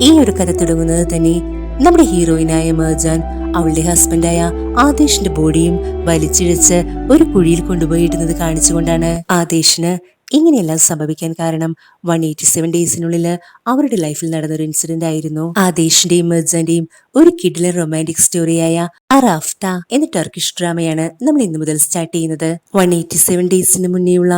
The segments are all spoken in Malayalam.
ഈ ഒരു കഥ തുടങ്ങുന്നത് തന്നെ നമ്മുടെ ഹീറോയിനായ മെർജാൻ അവളുടെ ഹസ്ബൻഡായ ആദേശിന്റെ ബോഡിയും വലിച്ചിഴച്ച് ഒരു കുഴിയിൽ കൊണ്ടുപോയി ഇടുന്നത് കാണിച്ചുകൊണ്ടാണ്. ആദേശിന് ഇങ്ങനെയെല്ലാം സംഭവിക്കാൻ കാരണം 187 ഡേയ്സിനുള്ളിൽ അവരുടെ ലൈഫിൽ നടന്നൊരു ഇൻസിഡന്റ് ആയിരുന്നു. ആദേശിന്റെയും മെർജാന്റെയും ഒരു കിഡിലൻ റൊമാൻറ്റിക് സ്റ്റോറിയായ അറാഫ്ത എന്ന ടർക്കിഷ് ഡ്രാമയാണ് നമ്മൾ ഇന്നു മുതൽ സ്റ്റാർട്ട് ചെയ്യുന്നത്. 187 ഡേയ്സിന് മുന്നേയുള്ള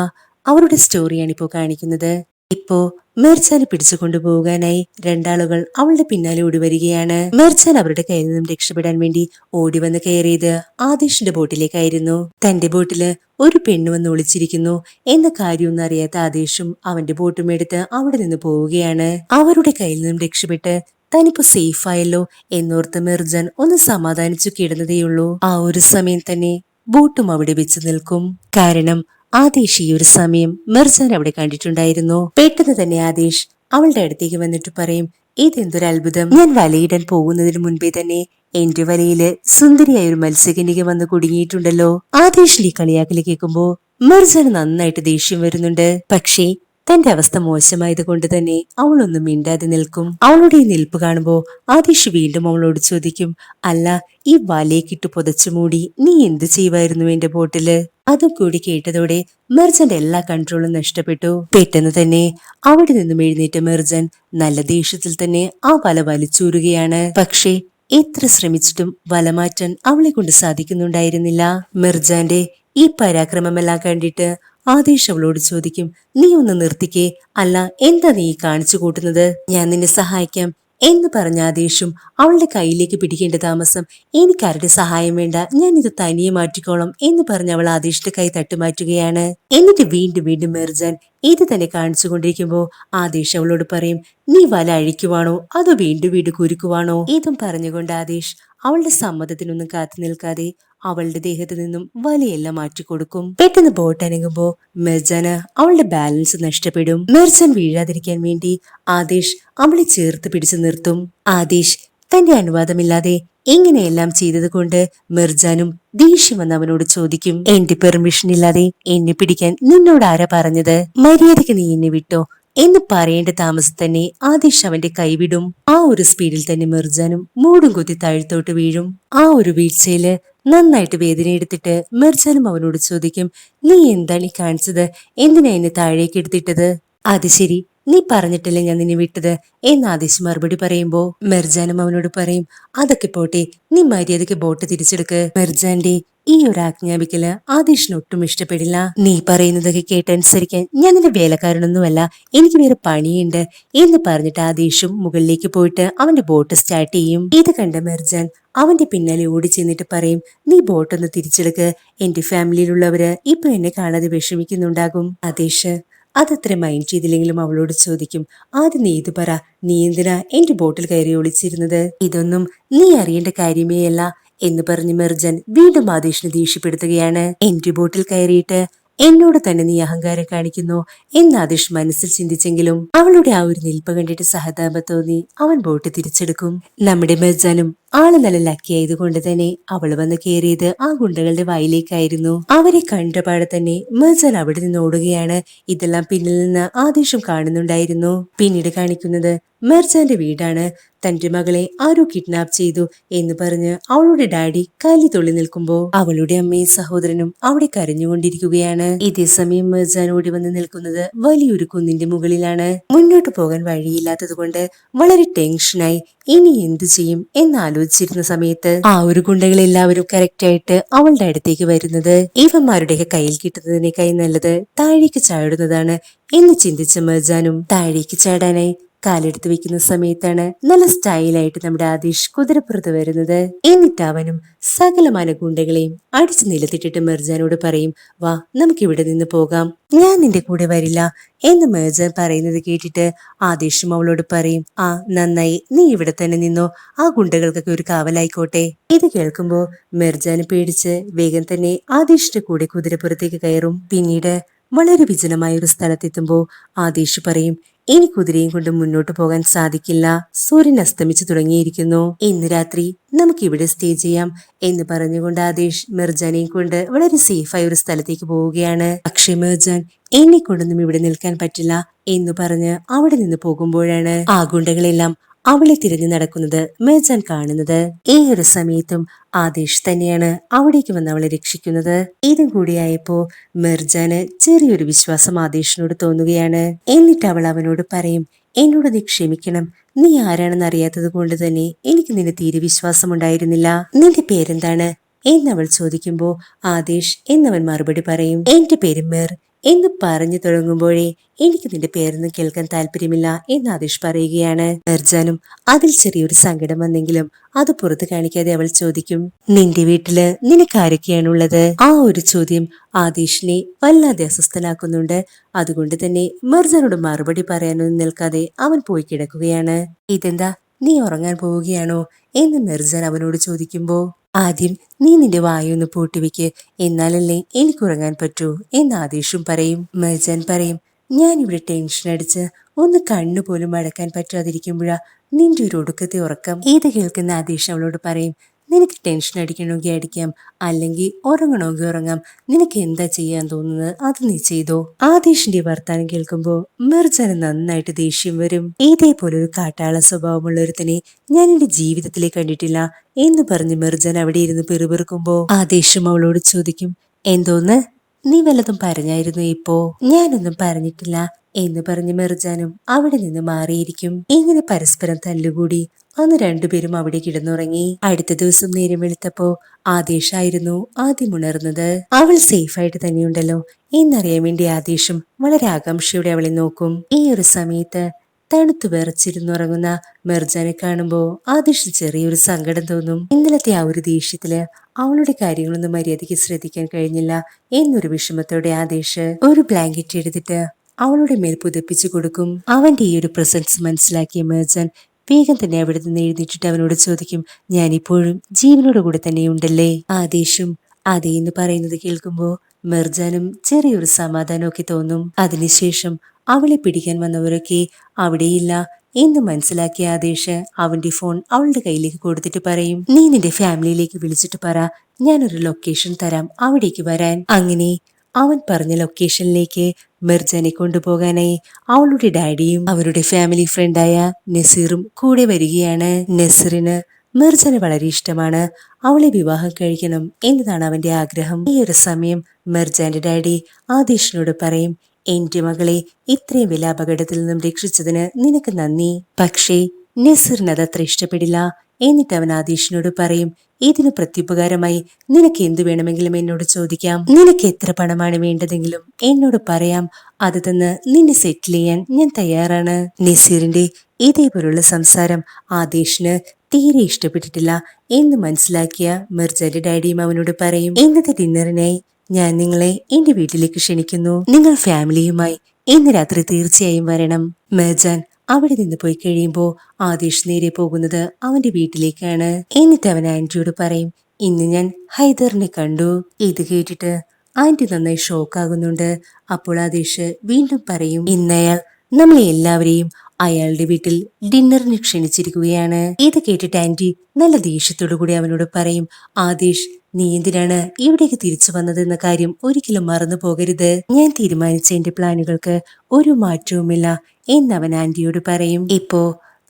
അവരുടെ സ്റ്റോറിയാണ് ഇപ്പോൾ കാണിക്കുന്നത്. ഇപ്പോ മെർജാനെ പിടിച്ചു കൊണ്ടുപോകാനായി രണ്ടാളുകൾ അവളുടെ പിന്നാലെ ഓടി വരികയാണ്. മെർജാൻ അവരുടെ കയ്യിൽ നിന്നും രക്ഷപ്പെടാൻ വേണ്ടി ഓടി വന്ന് കയറിയത് ആദേശിന്റെ ബോട്ടിലേക്കായിരുന്നു. തന്റെ ബോട്ടില് ഒരു പെണ്ണ് വന്ന് ഒളിച്ചിരിക്കുന്നു എന്ന കാര്യമൊന്നും അറിയാത്ത ആദേശും അവന്റെ ബോട്ടും എടുത്ത് അവിടെ നിന്ന് പോവുകയാണ്. അവരുടെ കയ്യിൽ നിന്നും രക്ഷപ്പെട്ട് തനിപ്പോ സേഫ് ആയല്ലോ എന്നോർത്ത് മെർജാൻ ഒന്ന് സമാധാനിച്ചു കിടന്നതേയുള്ളൂ. ആ ഒരു സമയം തന്നെ ബോട്ടും അവിടെ വെച്ച് നിൽക്കും. കാരണം ആദേശ് ഈ ഒരു സമയം മെർജാൻ അവിടെ കണ്ടിട്ടുണ്ടായിരുന്നു. പെട്ടെന്ന് തന്നെ ആദേശ് അവളുടെ അടുത്തേക്ക് വന്നിട്ട് പറയും, ഇതെന്തൊരു അത്ഭുതം, ഞാൻ വലയിടാൻ പോകുന്നതിന് മുൻപേ തന്നെ എന്റെ വലയില് സുന്ദരിയായ ഒരു മത്സ്യകന്യക വന്ന് കുടുങ്ങിയിട്ടുണ്ടല്ലോ. ആദേശിന്റെ ഈ കളിയാക്കല് കേൾക്കുമ്പോ മെർജാന് നന്നായിട്ട് ദേഷ്യം വരുന്നുണ്ട്. പക്ഷേ തന്റെ അവസ്ഥ മോശമായത് കൊണ്ട് തന്നെ അവളൊന്നും മിണ്ടാതെ നിൽക്കും. അവളുടെ ഈ നിൽപ്പ് കാണുമ്പോ ആദേശ് വീണ്ടും അവളോട് ചോദിക്കും, അല്ല, ഈ വലയേക്കിട്ട് പുതച്ചു മൂടി നീ എന്ത് ചെയ്യുമായിരുന്നു എന്റെ ബോട്ടില്? അതും കൂടി കേട്ടതോടെ മെർജന്റെ എല്ലാ കൺട്രോളും നഷ്ടപ്പെട്ടു. പെട്ടെന്ന് തന്നെ അവിടെ നിന്നും എഴുന്നേറ്റ മെർജൻ നല്ല ദേഷ്യത്തിൽ തന്നെ ആ വല വലിച്ചൂരുകയാണ്. പക്ഷേ എത്ര ശ്രമിച്ചിട്ടും വല മാറ്റാൻ അവളെ കൊണ്ട് സാധിക്കുന്നുണ്ടായിരുന്നില്ല. മെർജാന്റെ ഈ പരാക്രമമെല്ലാം കണ്ടിട്ട് ആദേശ് അവളോട് ചോദിക്കും, നീ ഒന്ന് നിർത്തിക്കേ, അല്ല എന്താ നീ കാണിച്ചു കൂട്ടുന്നത്? ഞാൻ നിന്നെ സഹായിക്കാം എന്ന് പറഞ്ഞ ആദേശും അവളുടെ കയ്യിലേക്ക് പിടിക്കേണ്ട താമസം, എനിക്കാരുടെ സഹായം വേണ്ട, ഞാൻ ഇത് തനിയെ മാറ്റിക്കോളാം എന്ന് പറഞ്ഞ് അവൾ ആദേശിന്റെ കൈ തട്ടുമാറ്റുകയാണ്. എന്നിട്ട് വീണ്ടും വീണ്ടും മെർജാൻ ഇത് തന്നെ കാണിച്ചുകൊണ്ടിരിക്കുമ്പോ ആദേശ് അവളോട് പറയും, നീ വല അഴിക്കുവാണോ അതോ വീണ്ടും വീണ്ടും കുരുക്കുവാണോ? ഇതും പറഞ്ഞുകൊണ്ട് ആദേശ് അവളുടെ സമ്മതത്തിനൊന്നും കാത്തു നിൽക്കാതെ അവളുടെ ദേഹത്ത് നിന്നും വലയെല്ലാം മാറ്റിക്കൊടുക്കും. പെട്ടെന്ന് ബോട്ട് അനങ്ങുമ്പോ മെർജാന് അവളുടെ ബാലൻസ് നഷ്ടപ്പെടും. മെർജാൻ വീഴാതിരിക്കാൻ വേണ്ടി ആദേശ് അവളെ ചേർത്ത് പിടിച്ചു നിർത്തും. ആദേശ് തന്റെ അനുവാദമില്ലാതെ ഇങ്ങനെയെല്ലാം ചെയ്തത് കൊണ്ട് മെർജാനും ദേഷ്യം വന്ന് അവനോട് ചോദിക്കും, എന്റെ പെർമിഷൻ ഇല്ലാതെ എന്നെ പിടിക്കാൻ നിന്നോട് ആരാ പറഞ്ഞത്? മര്യാദയ്ക്ക് നീ എന്നെ വിട്ടോ എന്ന് പറയേണ്ട താമസം തന്നെ ആദേശ് അവന്റെ കൈവിടും. ആ ഒരു സ്പീഡിൽ തന്നെ മെർജാനും മൂടും കുത്തി താഴ്ത്തോട്ട് വീഴും. ആ ഒരു വീഴ്ചയില് നന്നായിട്ട് വേദന എടുത്തിട്ട് മെർജാനും അവനോട് ചോദിക്കും, നീ എന്താണ് ഈ കാണിച്ചത്? എന്തിനാ എന്നെ താഴേക്ക് എടുത്തിട്ടത്? അത് ശരി, നീ പറഞ്ഞിട്ടല്ലേ ഞാൻ നിന്നെ വിട്ടത് എന്ന് ആദേശ് മറുപടി പറയുമ്പോ മെർജാനും അവനോട് പറയും, അതൊക്കെ പോട്ടെ, നീ മര്യാദയ്ക്ക് ബോട്ട് തിരിച്ചെടുക്ക്. മെർജാന്റെ ഈ ഒരു ആജ്ഞാപിക്കല് ആദേശിന് ഒട്ടും ഇഷ്ടപ്പെടില്ല. നീ പറയുന്നതൊക്കെ കേട്ടനുസരിക്കാൻ ഞാൻ നിന്റെ വേലക്കാരനൊന്നുമല്ല, എനിക്ക് വേറെ പണിയുണ്ട് എന്ന് പറഞ്ഞിട്ട് ആദേശും മുകളിലേക്ക് പോയിട്ട് അവന്റെ ബോട്ട് സ്റ്റാർട്ട് ചെയ്യും. ഇത് കണ്ട മെർജാൻ അവന്റെ പിന്നാലെ ഓടി ചെന്നിട്ട് പറയും, നീ ബോട്ടൊന്ന് തിരിച്ചെടുക്ക്, എന്റെ ഫാമിലിയിലുള്ളവര് ഇപ്പൊ എന്നെ കാണാതെ വിഷമിക്കുന്നുണ്ടാകും. ആദേശ് അതത്ര മൈൻഡ് ചെയ്തില്ലെങ്കിലും അവളോട് ചോദിക്കും, ആദ്യം നീ ഇത് പറ, നീ എന്തിനാ എന്റെ ബോട്ടിൽ കയറി ഒളിച്ചിരുന്നത്? ഇതൊന്നും നീ അറിയേണ്ട കാര്യമേ അല്ല എന്ന് പറഞ്ഞ് മെർജൻ വീണ്ടും ആദേശിനെ ദേഷ്യപ്പെടുത്തുകയാണ്. എന്റെ ബോട്ടിൽ കയറിയിട്ട് എന്നോട് തന്നെ നീ അഹങ്കാരം കാണിക്കുന്നു എന്ന് ആദേശ് മനസ്സിൽ ചിന്തിച്ചെങ്കിലും അവളുടെ ആ ഒരു നിൽപ്പ് കണ്ടിട്ട് സഹതാപം തോന്നി അവൻ ബോട്ട് തിരിച്ചെടുക്കും. നമ്മുടെ മെർജാനും ആള് നല്ല ലക്കി ആയതുകൊണ്ട് തന്നെ അവള് വന്ന് കയറിയത് ആ ഗുണ്ടകളുടെ വായിലേക്കായിരുന്നു. അവരെ കണ്ടപാടെ തന്നെ മെർജാൻ അവിടെ നിന്ന് ഓടുകയാണ്. ഇതെല്ലാം പിന്നിൽ നിന്ന് ആദേശം കാണുന്നുണ്ടായിരുന്നു. പിന്നീട് കാണിക്കുന്നത് മെർജാന്റെ വീടാണ്. തന്റെ മകളെ ആരോ കിഡ്നാപ്പ് ചെയ്തു എന്ന് പറഞ്ഞ് അവളുടെ ഡാഡി കലി തൊള്ളി നിൽക്കുമ്പോ അവളുടെ അമ്മയും സഹോദരനും അവിടെ കരഞ്ഞുകൊണ്ടിരിക്കുകയാണ്. ഇതേ സമയം മെർജാൻ ഓടി വന്ന് നിൽക്കുന്നത് വലിയൊരു കുന്നിന്റെ മുകളിലാണ്. മുന്നോട്ട് പോകാൻ വഴിയില്ലാത്തത് കൊണ്ട് വളരെ ടെൻഷനായി ഇനി എന്തു ചെയ്യും എന്നാലോചിച്ചിരുന്ന സമയത്ത് ആ ഒരു ഗുണ്ടകൾ എല്ലാവരും കറക്റ്റ് ആയിട്ട് അവളുടെ അടുത്തേക്ക് വരുന്നത് ഇവന്മാരുടെയൊക്കെ കയ്യിൽ കിട്ടുന്നതിനേക്കായി നല്ലത് താഴേക്ക് ചാടുന്നതാണ് എന്ന് ചിന്തിച്ച മെർജാനും താഴേക്ക് ചാടാനായി കാലെടുത്ത് വെക്കുന്ന സമയത്താണ് നല്ല സ്റ്റൈലായിട്ട് നമ്മുടെ ആദേശ് കുതിരപ്പുറത്ത് വരുന്നത്. എന്നിട്ട് അവനും സകലമാന ഗുണ്ടകളെയും അടിച്ചു നിലത്തിട്ടിട്ട് മെർജാനോട് പറയും, വാ നമുക്ക് ഇവിടെ നിന്ന് പോകാം, ഞാൻ നിന്റെ കൂടെ വരില്ല എന്ന് മെർജാൻ പറയുന്നത് കേട്ടിട്ട് ആദേശും അവളോട് പറയും, ആ നന്നായി, നീ ഇവിടെ തന്നെ നിന്നോ, ആ ഗുണ്ടകൾക്കൊക്കെ ഒരു കാവലായിക്കോട്ടെ. ഇത് കേൾക്കുമ്പോ മെർജാന് പേടിച്ച് വേഗം തന്നെ ആദേശിന്റെ കൂടെ കുതിരപ്പുറത്തേക്ക് കയറും. പിന്നീട് വളരെ വിജനമായ ഒരു സ്ഥലത്തെത്തുമ്പോ ആദേശ് പറയും, ഇനി കുതിരയും കൊണ്ട് മുന്നോട്ട് പോകാൻ സാധിക്കില്ല, സൂര്യൻ അസ്തമിച്ചു തുടങ്ങിയിരിക്കുന്നു, ഇന്ന് രാത്രി നമുക്ക് ഇവിടെ സ്റ്റേ ചെയ്യാം എന്ന് പറഞ്ഞുകൊണ്ട് ആദേശ് മെർജാനെയും കൊണ്ട് വളരെ സേഫായ ഒരു സ്ഥലത്തേക്ക് പോവുകയാണ്. പക്ഷേ മെർജാൻ എന്നെ കൊണ്ടൊന്നും ഇവിടെ നിൽക്കാൻ പറ്റില്ല എന്ന് പറഞ്ഞ് അവിടെ നിന്ന് പോകുമ്പോഴാണ് ആ ഗുണ്ടകളെല്ലാം അവളെ തിരഞ്ഞു നടക്കുന്നത് മിർജാൻ കാണുന്നത്. ഈ ഒരു സമയത്തും ആദേശ് തന്നെയാണ് അവിടേക്ക് വന്ന് അവളെ രക്ഷിക്കുന്നത്. ഇതും കൂടിയായപ്പോ മിർജാന് ചെറിയൊരു വിശ്വാസം ആദേശിനോട് തോന്നുകയാണ്. എന്നിട്ട് അവൾ അവനോട് പറയും, എന്നോട് നീ ക്ഷമിക്കണം. നീ ആരാണെന്ന് അറിയാത്തത് കൊണ്ട് തന്നെ എനിക്ക് നിന്നെ തീരെ വിശ്വാസമുണ്ടായിരുന്നില്ല. നിന്റെ പേരെന്താണ് എന്നവൾ ചോദിക്കുമ്പോ ആദേശ് എന്നവൻ മറുപടി പറയും, എന്റെ പേര് മിർ എന്ന് പറഞ്ഞു തുടങ്ങുമ്പോഴേ എനിക്ക് നിന്റെ പേരൊന്നും കേൾക്കാൻ താല്പര്യമില്ല എന്ന് ആദേശ് പറയുകയാണ്. മിർജാനും അതിൽ ചെറിയൊരു സങ്കടം വന്നെങ്കിലും അത് പുറത്തു കാണിക്കാതെ അവൾ ചോദിക്കും, നിന്റെ വീട്ടില് നിനക്കാരൊക്കെയാണുള്ളത്? ആ ഒരു ചോദ്യം ആദേശിനെ വല്ലാതെ അസ്വസ്ഥനാക്കുന്നുണ്ട്. അതുകൊണ്ട് തന്നെ മിർജാനോട് മറുപടി പറയാനൊന്നും നിൽക്കാതെ അവൻ പോയി കിടക്കുകയാണ്. ഇതെന്താ, നീ ഉറങ്ങാൻ പോവുകയാണോ എന്ന് മിർജാൻ അവനോട് ചോദിക്കുമ്പോ, ആദ്യം നീ നിന്റെ വായൊന്ന് പൂട്ടിവെക്ക്, എന്നാലല്ലേ എനിക്ക് ഉറങ്ങാൻ പറ്റൂ എന്ന് ആദേശും പറയും. മിർജാൻ പറയും, ഞാനിവിടെ ടെൻഷൻ അടിച്ച് ഒന്ന് കണ്ണുപോലും അടക്കാൻ പറ്റാതിരിക്കുമ്പോഴാ നിന്റെ ഒരു ഒടുക്കത്തെ ഉറക്കം. ഇത് കേൾക്കുന്ന ആദേശ് അവളോട് പറയും, നിനക്ക് ടെൻഷൻ അടിക്കണമെങ്കിൽ അടിക്കാം, അല്ലെങ്കിൽ ഉറങ്ങണമെങ്കിൽ ഉറങ്ങാം. നിനക്ക് എന്താ ചെയ്യാൻ തോന്നുന്നത് അത് നീ ചെയ്തോ. ആദേശിന്റെ വർത്താനം കേൾക്കുമ്പോ മിർജാന് നന്നായിട്ട് ദേഷ്യം വരും. ഇതേപോലൊരു കാട്ടാള സ്വഭാവമുള്ള ഒരുത്തനെ ഞാൻ എന്റെ ജീവിതത്തിലേ കണ്ടിട്ടില്ല എന്ന് പറഞ്ഞ് മിർജാൻ അവിടെ ഇരുന്ന് പിറുപിറുക്കുമ്പോ ആദേശം അവളോട് ചോദിക്കും, എന്തോന്ന്, നീ വല്ലതും പറഞ്ഞായിരുന്നു ഇപ്പോ? ഞാനൊന്നും പറഞ്ഞിട്ടില്ല എന്ന് പറഞ്ഞ് മിർജാനും അവിടെ നിന്ന് മാറിയിരിക്കും. ഇങ്ങനെ പരസ്പരം തല്ലുകൂടി അന്ന് രണ്ടുപേരും അവിടെ കിടന്നുറങ്ങി. അടുത്ത ദിവസം നേരം വെളുത്തപ്പോ ആദേശായിരുന്നു ആദ്യം ഉണർന്നത്. അവൾ സേഫായിട്ട് തന്നെയുണ്ടല്ലോ എന്നറിയാൻ വേണ്ടി ആദേശം വളരെ ആകാംക്ഷയോടെ അവളെ നോക്കും. ഈ ഒരു സമയത്ത് തണുത്തു വിറച്ചിരുന്നുറങ്ങുന്ന മിർജാനെ കാണുമ്പോ ആദേശിന് ചെറിയൊരു സങ്കടം തോന്നും. ഇന്നലത്തെ ആ ഒരു ദേഷ്യത്തില് അവളുടെ കാര്യങ്ങളൊന്നും മര്യാദയ്ക്ക് ശ്രദ്ധിക്കാൻ കഴിഞ്ഞില്ല എന്നൊരു വിഷമത്തോടെ ആദേശ് ഒരു ബ്ലാങ്കറ്റ് എടുത്തിട്ട് അവളുടെ മേൽ പുതപ്പിച്ചു കൊടുക്കും. അവന്റെ ഈ ഒരു പ്രസൻസ് മനസ്സിലാക്കിയ മിർജാൻ വേഗം തന്നെ അവിടെ നിന്ന് എഴുന്നേറ്റിട്ട് അവനോട് ചോദിക്കും, ഞാനിപ്പോഴും ജീവനോട് കൂടെ തന്നെയുണ്ടല്ലേ? ആദേശും അതേ എന്ന് പറയുന്നത് കേൾക്കുമ്പോ മിർജാനും ചെറിയൊരു സമാധാനമൊക്കെ തോന്നും. അതിനുശേഷം അവളെ പിടിക്കാൻ വന്നവരൊക്കെ അവിടെയില്ല എന്ന് മനസ്സിലാക്കിയ ആദേശ് അവന്റെ ഫോൺ അവളുടെ കയ്യിലേക്ക് കൊടുത്തിട്ട് പറയും, നീ നിന്റെ ഫാമിലിയിലേക്ക് വിളിച്ചിട്ട് പറ, ഞാനൊരു ലൊക്കേഷൻ തരാം അവിടേക്ക് വരാൻ. അങ്ങനെ അവൻ പറഞ്ഞ ലൊക്കേഷനിലേക്ക് മിർജാനെ കൊണ്ടുപോകാനായി അവളുടെ ഡാഡിയും അവരുടെ ഫാമിലി ഫ്രണ്ടായ നസീറും കൂടെ വരികയാണ്. നസീറിന് മിർജാനെ വളരെ ഇഷ്ടമാണ്. അവളെ വിവാഹം കഴിക്കണം എന്നതാണ് അവന്റെ ആഗ്രഹം. ഈ ഒരു സമയം മിർജാന്റെ ഡാഡി ആദേശിനോട് പറയും, എന്റെ മകളെ ഇത്രയും വലിയ അപകടത്തിൽ നിന്നും രക്ഷിച്ചതിന് നിനക്ക് നന്ദി. പക്ഷേ നസീറിന് അതത്ര ഇഷ്ടപ്പെടില്ല. എന്നിട്ട് അവൻ ആദേശിനോട് പറയും, ഇതിന് പ്രത്യുപകാരമായി നിനക്ക് എന്തു വേണമെങ്കിലും എന്നോട് ചോദിക്കാം. നിനക്ക് എത്ര പണമാണ് വേണ്ടതെങ്കിലും എന്നോട് പറയാം. അത് തന്ന് നിന്നെ സെറ്റിൽ ചെയ്യാൻ ഞാൻ തയ്യാറാണ്. നസീറിന്റെ ഇതേപോലുള്ള സംസാരം ആദേശിന് തീരെ ഇഷ്ടപ്പെട്ടിട്ടില്ല എന്ന് മനസ്സിലാക്കിയ മിർജാന്റെ ഡാഡിയും അവനോട് പറയും, ഇന്നത്തെ ഡിന്നറിനായി ഞാൻ നിങ്ങളെ എന്റെ വീട്ടിലേക്ക് ക്ഷണിക്കുന്നു. നിങ്ങൾ ഫാമിലിയുമായി ഇന്ന് രാത്രി തീർച്ചയായും വരണം. മിർജാൻ അവിടെ നിന്ന് പോയി കഴിയുമ്പോ ആദേശ് നേരെ പോകുന്നത് അവന്റെ വീട്ടിലേക്കാണ്. എന്നിട്ട് അവൻ ആന്റിയോട് പറയും, ഇന്ന് ഞാൻ ഹൈദറിനെ കണ്ടു. ഇത് കേട്ടിട്ട് ആന്റി നന്നായി ഷോക്കാകുന്നുണ്ട്. അപ്പോൾ ആദേശ് വീണ്ടും പറയും, ഇന്നയാൾ നമ്മളെ എല്ലാവരെയും അയാളുടെ വീട്ടിൽ ഡിന്നറിന് ക്ഷണിച്ചിരിക്കുകയാണ്. ഇത് കേട്ടിട്ട് ആന്റി നല്ല ദേഷ്യത്തോടു കൂടി അവനോട് പറയും, ആദേശ് നീ എന്തിനാണ് ഇവിടേക്ക് തിരിച്ചു വന്നത് എന്ന കാര്യം ഒരിക്കലും മറന്നു പോകരുത്. ഞാൻ തീരുമാനിച്ച എന്റെ പ്ലാനുകൾക്ക് ഒരു മാറ്റവുമില്ല എന്നവൻ ആന്റിയോട് പറയും. ഇപ്പോ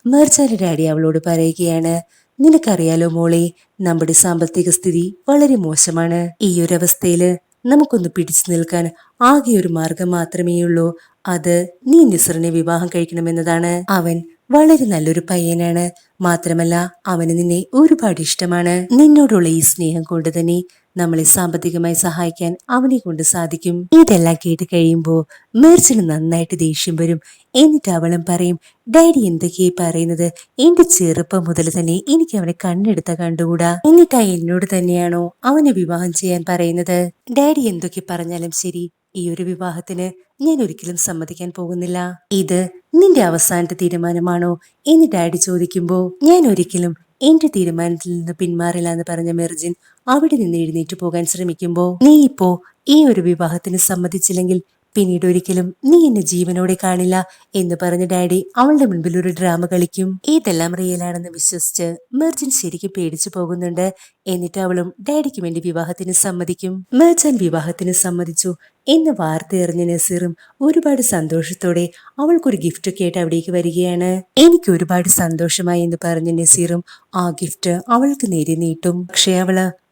മിർജാന്റെ ഡാഡി അവളോട് പറയുകയാണ്, നിനക്കറിയാലോ മോളെ, നമ്മുടെ സാമ്പത്തിക സ്ഥിതി വളരെ മോശമാണ്. ഈ ഒരു അവസ്ഥയില് നമുക്കൊന്ന് പിടിച്ചു നിൽക്കാൻ ആകെ ഒരു മാർഗം മാത്രമേയുള്ളൂ. അത് നീ നസറിനെ വിവാഹം കഴിക്കണമെന്നതാണ്. അവൻ വളരെ നല്ലൊരു പയ്യനാണ്. മാത്രമല്ല അവന് നിന്നെ ഒരുപാട് ഇഷ്ടമാണ്. നിന്നോടുള്ള ഈ സ്നേഹം കൊണ്ട് തന്നെ നമ്മളെ സാമ്പത്തികമായി സഹായിക്കാൻ അവനെ കൊണ്ട് സാധിക്കും. ഇതെല്ലാം കേട്ട് കഴിയുമ്പോ മിർജന് നന്നായിട്ട് ദേഷ്യം വരും. എന്നിട്ട് അവളും പറയും, ഡാഡി എന്തൊക്കെയായി പറയുന്നത്? എന്റെ ചെറുപ്പം മുതൽ തന്നെ എനിക്ക് അവനെ കണ്ണെടുത്ത കണ്ടുകൂടാ. എന്നിട്ടാ എന്നോട് തന്നെയാണോ അവനെ വിവാഹം ചെയ്യാൻ പറയുന്നത്? ഡാഡി എന്തൊക്കെ പറഞ്ഞാലും ശരി, ഈ ഒരു വിവാഹത്തിന് ഞാൻ ഒരിക്കലും സമ്മതിക്കാൻ പോകുന്നില്ല. ഇത് നിന്റെ അവസാനത്തെ തീരുമാനമാണോ എന്ന് ഡാഡി ചോദിക്കുമ്പോ ഞാൻ ഒരിക്കലും എന്റെ തീരുമാനത്തിൽ നിന്ന് പിന്മാറില്ല എന്ന് പറഞ്ഞ മിർജിൻ അവിടെ നിന്ന് എഴുന്നേറ്റ് പോകാൻ ശ്രമിക്കുമ്പോ, നീ ഇപ്പോ ഈ ഒരു വിവാഹത്തിന് സമ്മതിച്ചില്ലെങ്കിൽ പിന്നീട് ഒരിക്കലും നീ എന്നെ ജീവനോടെ കാണില്ല എന്ന് പറഞ്ഞ ഡാഡി അവളുടെ മുൻപിൽ ഒരു ഡ്രാമ കളിക്കും. ഇതെല്ലാം റിയൽ ആണെന്ന് വിശ്വസിച്ച് മെർജൻ ശരിക്കും പേടിച്ചു പോകുന്നുണ്ട്. എന്നിട്ട് അവളും ഡാഡിക്ക് വേണ്ടി വിവാഹത്തിന് സമ്മതിക്കും. മെർജൻ വിവാഹത്തിന് സമ്മതിച്ചു എന്ന് വാർത്ത എറിഞ്ഞ നസീറും ഒരുപാട് സന്തോഷത്തോടെ അവൾക്കൊരു ഗിഫ്റ്റ് ഒക്കെ ആയിട്ട് അവിടേക്ക് വരികയാണ്. എനിക്ക് ഒരുപാട് സന്തോഷമായി എന്ന് പറഞ്ഞ നസീറും ആ ഗിഫ്റ്റ് അവൾക്ക് നേരെ നീട്ടും. പക്ഷെ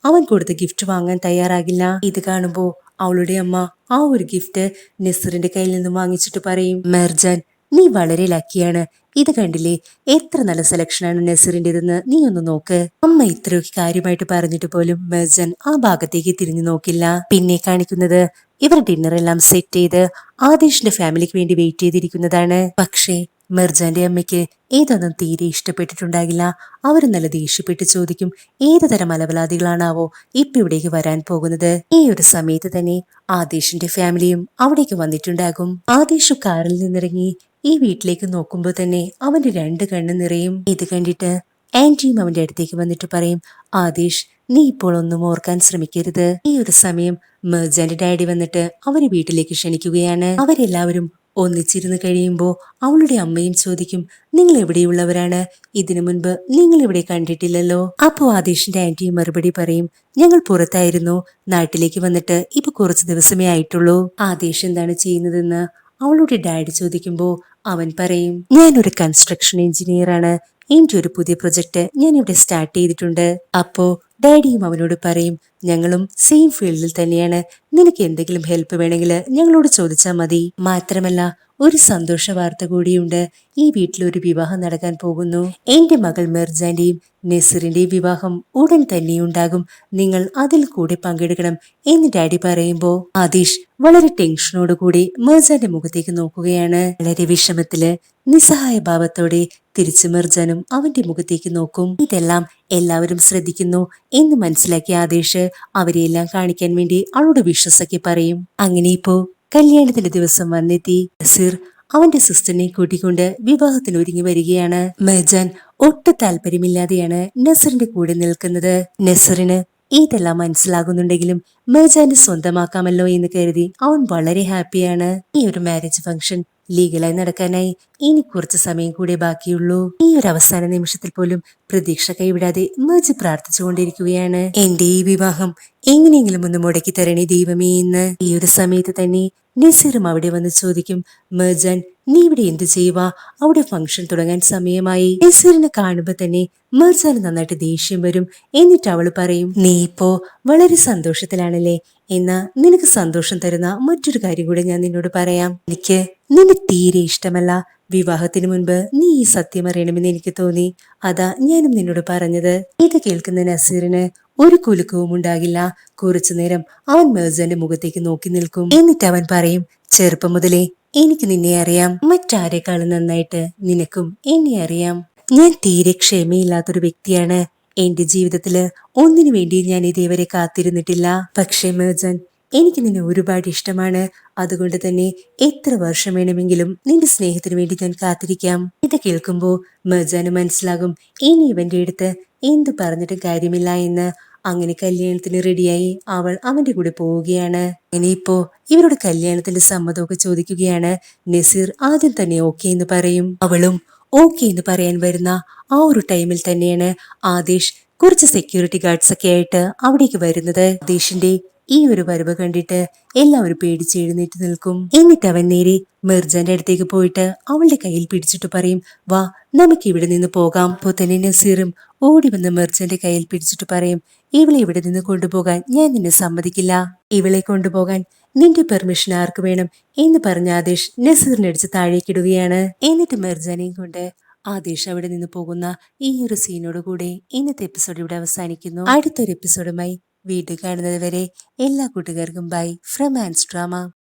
അവൻ കൊടുത്ത ഗിഫ്റ്റ് വാങ്ങാൻ തയ്യാറാകില്ല. ഇത് കാണുമ്പോ അവളുടെ അമ്മ ആ ഒരു ഗിഫ്റ്റ് നസീറിന്റെ കയ്യിൽ നിന്നും വാങ്ങിച്ചിട്ട് പറയും, മെർജാൻ നീ വളരെ ലക്കിയാണ്. ഇത് കണ്ടില്ലേ, എത്ര നല്ല സെലക്ഷനാണ് നസീറിന്റേതെന്ന് നീ ഒന്ന് നോക്ക്. അമ്മ ഇത്രയൊക്കെ കാര്യമായിട്ട് പറഞ്ഞിട്ട് പോലും മെർജാൻ ആ ഭാഗത്തേക്ക് തിരിഞ്ഞു നോക്കില്ല. പിന്നെ കാണിക്കുന്നത് ഇവർ ഡിന്നർ എല്ലാം സെറ്റ് ചെയ്ത് ആദേശിന്റെ ഫാമിലിക്ക് വേണ്ടി വെയിറ്റ് ചെയ്തിരിക്കുന്നതാണ്. പക്ഷേ മെർജാന്റെ അമ്മയ്ക്ക് ഇതൊന്നും തീരെ ഇഷ്ടപ്പെട്ടിട്ടുണ്ടാകില്ല. അവർ നല്ല ദേഷ്യപ്പെട്ട് ചോദിക്കും, ഏത് തരം അലവലാദികളാണാവോ ഇപ്പൊ ഇവിടേക്ക് വരാൻ പോകുന്നത്. ഈ ഒരു സമയത്ത് തന്നെ ആദേശിന്റെ ഫാമിലിയും അവിടേക്ക് വന്നിട്ടുണ്ടാകും. ആദേശു കാറിൽ നിന്നിറങ്ങി ഈ വീട്ടിലേക്ക് നോക്കുമ്പോൾ തന്നെ അവന്റെ രണ്ട് കണ്ണ് നിറയും. ഇത് കണ്ടിട്ട് ആന്റിയും അവന്റെ അടുത്തേക്ക് വന്നിട്ട് പറയും, ആദേശ് നീ ഇപ്പോൾ ഒന്നും ഓർക്കാൻ ശ്രമിക്കരുത്. ഈ ഒരു സമയം മെർജാന്റെ ഡാഡി വന്നിട്ട് അവരെ വീട്ടിലേക്ക് ക്ഷണിക്കുകയാണ്. അവരെല്ലാവരും ഒന്നിച്ചിരുന്ന് കഴിയുമ്പോൾ അവളുടെ അമ്മയും ചോദിക്കും, നിങ്ങൾ എവിടെയുള്ളവരാണ്? ഇതിനു മുൻപ് നിങ്ങൾ ഇവിടെ കണ്ടിട്ടില്ലല്ലോ. അപ്പോ ആദേശിന്റെ ആന്റിയും മറുപടി പറയും, ഞങ്ങൾ പുറത്തായിരുന്നു, നാട്ടിലേക്ക് വന്നിട്ട് ഇപ്പൊ കുറച്ച് ദിവസമേ ആയിട്ടുള്ളൂ. ആദേശ് എന്താണ് ചെയ്യുന്നതെന്ന് അവളുടെ ഡാഡി ചോദിക്കുമ്പോ അവൻ പറയും, ഞാനൊരു കൺസ്ട്രക്ഷൻ എഞ്ചിനീയർ ആണ്. എന്റെ ഒരു പുതിയ പ്രൊജക്ട് ഞാൻ ഇവിടെ സ്റ്റാർട്ട് ചെയ്തിട്ടുണ്ട്. അപ്പോ ഡാഡിയും അവനോട് പറയും, ഞങ്ങളും സെയിം ഫീൽഡിൽ തന്നെയാണ്. നിനക്ക് എന്തെങ്കിലും ഹെൽപ്പ് വേണമെങ്കിൽ ഞങ്ങളോട് ചോദിച്ചാൽ മതി. മാത്രമല്ല ഒരു സന്തോഷ വാർത്ത കൂടിയുണ്ട്. ഈ വീട്ടിലൊരു വിവാഹം നടക്കാൻ പോകുന്നു. എന്റെ മകൾ മെർജാന്റെയും നസീറിന്റെയും വിവാഹം ഉടൻ തന്നെയുണ്ടാകും. നിങ്ങൾ അതിൽ കൂടെ പങ്കെടുക്കണം എന്ന് ഡാഡി പറയുമ്പോ ആദേശ് വളരെ ടെൻഷനോടുകൂടി മെർജാന്റെ മുഖത്തേക്ക് നോക്കുകയാണ്. വളരെ വിഷമത്തില് നിസ്സഹായ ഭാവത്തോടെ തിരിച്ചു മെർജാനും അവന്റെ മുഖത്തേക്ക് നോക്കും. ഇതെല്ലാം എല്ലാവരും ശ്രദ്ധിക്കുന്നു എന്ന് മനസ്സിലാക്കിയ ആദേശ് അവരെയെല്ലാം കാണിക്കാൻ വേണ്ടി അവളോട് വിശ്വസൊക്കെ പറയും. അങ്ങനെ ഇപ്പോ കല്യാണത്തിന്റെ ദിവസം വന്നെത്തി. നസീർ അവന്റെ സിസ്റ്ററിനെ കൂട്ടിക്കൊണ്ട് വിവാഹത്തിന് ഒരുങ്ങി വരികയാണ്. മെർജാൻ ഒട്ടും താല്പര്യമില്ലാതെയാണ് നസറിന്റെ കൂടെ നിൽക്കുന്നത്. നസറിന് ഇതെല്ലാം മനസ്സിലാകുന്നുണ്ടെങ്കിലും മെർജാനെ സ്വന്തമാക്കാമല്ലോ എന്ന് കരുതി അവൻ വളരെ ഹാപ്പിയാണ്. ഈ ഒരു മാരേജ് ഫംഗ്ഷൻ ലീഗലായി നടക്കാനായി ഇനി കുറച്ച് സമയം കൂടെ ബാക്കിയുള്ളൂ. ഈ ഒരു അവസാന നിമിഷത്തിൽ പോലും പ്രതീക്ഷ കൈവിടാതെ മെർജ് പ്രാർത്ഥിച്ചുകൊണ്ടിരിക്കുകയാണ്. എന്റെ ഈ വിവാഹം എങ്ങനെയെങ്കിലും ഒന്ന് മുടക്കി തരണേ ദൈവമേ എന്ന്. ഈ ഒരു സമയത്ത് തന്നെ നസീറും അവിടെ വന്ന് ചോദിക്കും, മെർജാൻ നീ ഇവിടെ എന്ത് ചെയ്യുക? അവിടെ ഫംഗ്ഷൻ തുടങ്ങാൻ സമയമായി. നസീറിനെ കാണുമ്പോ തന്നെ മെർജാന് നന്നായിട്ട് ദേഷ്യം വരും. എന്നിട്ട് അവള് പറയും, നീ ഇപ്പോ വളരെ സന്തോഷത്തിലാണല്ലേ? എന്നാ നിനക്ക് സന്തോഷം തരുന്ന മറ്റൊരു കാര്യം കൂടെ ഞാൻ നിന്നോട് പറയാം. എനിക്ക് നിന്നെ തീരെ ഇഷ്ടമല്ല. വിവാഹത്തിന് മുൻപ് നീ ഈ സത്യം അറിയണമെന്ന് എനിക്ക് തോന്നി. അതാ ഞാനും നിന്നോട് പറഞ്ഞത്. ഇത് കേൾക്കുന്ന നസീറിന് ഒരു കുലുക്കവും ഉണ്ടാകില്ല. കുറച്ചു നേരം അവൻ മെർജാന്റെ മുഖത്തേക്ക് നോക്കി നിൽക്കും. എന്നിട്ട് അവൻ പറയും, ചെറുപ്പം മുതലേ എനിക്ക് നിന്നെ അറിയാം. മറ്റാരെക്കാളും നന്നായിട്ട് നിനക്കും എന്നെ അറിയാം. ഞാൻ തീരെ ക്ഷമയില്ലാത്തൊരു വ്യക്തിയാണ്. എന്റെ ജീവിതത്തില് ഒന്നിനു വേണ്ടി ഞാൻ ഇതേവരെ കാത്തിരുന്നിട്ടില്ല. പക്ഷേ മെർജാൻ, എനിക്ക് നിന്നെ ഒരുപാട് ഇഷ്ടമാണ്. അതുകൊണ്ട് തന്നെ എത്ര വർഷം വേണമെങ്കിലും നിന്റെ സ്നേഹത്തിന് വേണ്ടി ഞാൻ കാത്തിരിക്കാം. ഇത് കേൾക്കുമ്പോ മെർജാന് മനസ്സിലാകും ഇനി ഇവന്റെ അടുത്ത് എന്തു പറഞ്ഞിട്ടും കാര്യമില്ല എന്ന്. അങ്ങനെ കല്യാണത്തിന് റെഡിയായി അവൾ അവന്റെ കൂടെ പോവുകയാണ്. ഇനിയിപ്പോ ഇവരുടെ കല്യാണത്തിന്റെ സമ്മതമൊക്കെ ചോദിക്കുകയാണ്. നസീർ ആദ്യം തന്നെ ഓക്കെ എന്ന് പറയും. അവളും ഓക്കെ എന്ന് പറയാൻ വരുന്ന ആ ഒരു ടൈമിൽ തന്നെയാണ് ആദേശ് കുറച്ച് സെക്യൂരിറ്റി ഗാർഡ്സ് ഒക്കെ ആയിട്ട് അവിടേക്ക് വരുന്നത്. ആദേശിന്റെ ഈ ഒരു വരവ് കണ്ടിട്ട് എല്ലാവരും പേടിച്ച് എഴുന്നേറ്റ് നിൽക്കും. എന്നിട്ട് അവൻ നേരെ മെർജാന്റെ അടുത്തേക്ക് പോയിട്ട് അവളുടെ കയ്യിൽ പിടിച്ചിട്ട് പറയും, വാ നമുക്ക് ഇവിടെ നിന്ന് പോകാം. അപ്പോ തന്നെ നസീറും ഓടി വന്ന് മെർജാന്റെ കയ്യിൽ പിടിച്ചിട്ട് പറയും, ഇവളെ ഇവിടെ നിന്ന് കൊണ്ടുപോകാൻ ഞാൻ നിന്നെ സമ്മതിക്കില്ല. ഇവളെ കൊണ്ടുപോകാൻ നിന്റെ പെർമിഷൻ ആർക്ക് വേണം എന്ന് പറഞ്ഞ ആദേശ് നസീറിനെ അടിച്ച് താഴേക്കിടുകയാണ്. എന്നിട്ട് മെർജാനെയും കൊണ്ട് ആദേശ് അവിടെ നിന്ന് പോകുന്ന ഈ ഒരു സീനോട് കൂടെ ഇന്നത്തെ എപ്പിസോഡ് ഇവിടെ അവസാനിക്കുന്നു. അടുത്തൊരു എപ്പിസോഡുമായി വീണ്ടും കാണുന്നത് വരെ എല്ലാ കൂട്ടുകാർക്കും ബൈ ഫ്രം ആൻസ് ഡ്രാമ.